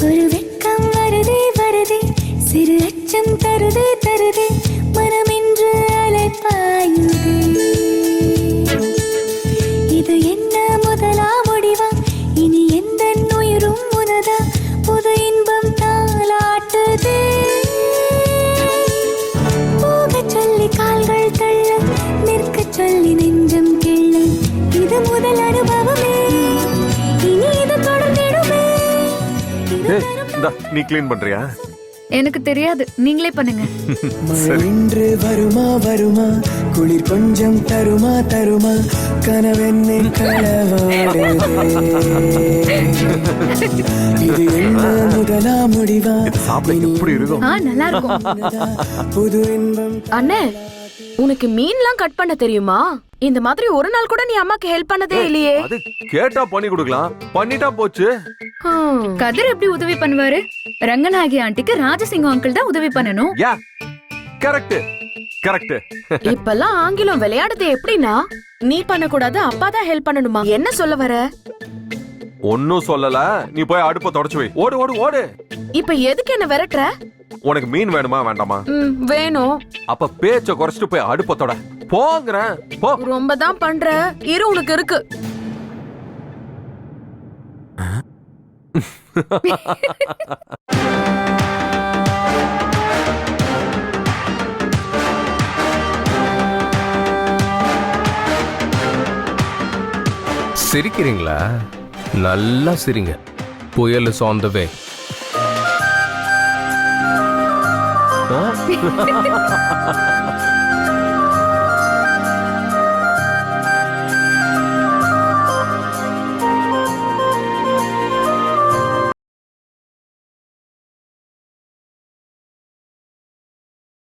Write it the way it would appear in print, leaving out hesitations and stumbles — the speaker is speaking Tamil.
ஒரு வெட்கம் வருதே வருதே, சிறு அச்சம் தருதே தருதே, மனமென்று அலைப்பாயுதே. இது என்ன முதலா முடிவா, இனி எந்த உயிரும் உனதா, புது இன்பம் தாளாட்டுதே. போக சொல்லி கால்கள் தள்ள, நிற்க சொல்லி நெஞ்சம் கிள்ள, இது முதல் அனுபவமே, இனி இது தொடர்ந்திடுமே. நீ கிளீன் பண்றியா? எனக்கு தெரியாது, நீங்களே பண்ணுங்க. இன்று வருமா வருமா, குளிர் கொஞ்சம் தருமா தருமா, கனவென்னை களவாடுதே. இது என்ன முதலா முடிவா, எப்படி இருக்கும்? நல்லா இருக்கும். புது இன்பம். அண்ணே, உனக்கு மீன்லாம் கட் பண்ண தெரியுமா? இந்த மாதிரி ஒரு நாள் கூட நீ அம்மாக்கு ஹெல்ப் பண்ணதே இல்லையே. அது கேட்டா பண்ணி கொடுக்கலாம், பண்ணிட்டா போச்சு. கதிர் எப்படி உதவி பண்ணுவாரு? ரங்கநாயகி ஆண்டிக்கு ராஜசிங்கம் அங்கிள் தான் உதவி பண்ணணும். யா, கரெக்ட் கரெக்ட். இப்பெல்லாம் ஆங்கிலம் விளையாடுது எப்படின்னா, நீ பண்ண கூடாது, அப்பா தான் ஹெல்ப் பண்ணணுமா? என்ன சொல்ல வர? ஒன்னும் சொல்லல, நீ போய் அடுப்ப தொடச்சு வை. ஓடு ஓடு ஓடு. இப்ப எதுக்கு என்ன விரட்டுற? உனக்கு மீன் வேணுமா வேண்டாமா? வேணும். அப்ப பேச்ச குறைச்சிட்டு போய் அடுப்ப தொட. போங்கறேன் போ. ரொம்ப தான் பண்ற, இரு உனக்கு இருக்கு. சிரிக்கிறீங்களா? நல்லா சிரிங்க. புயல் is on the way.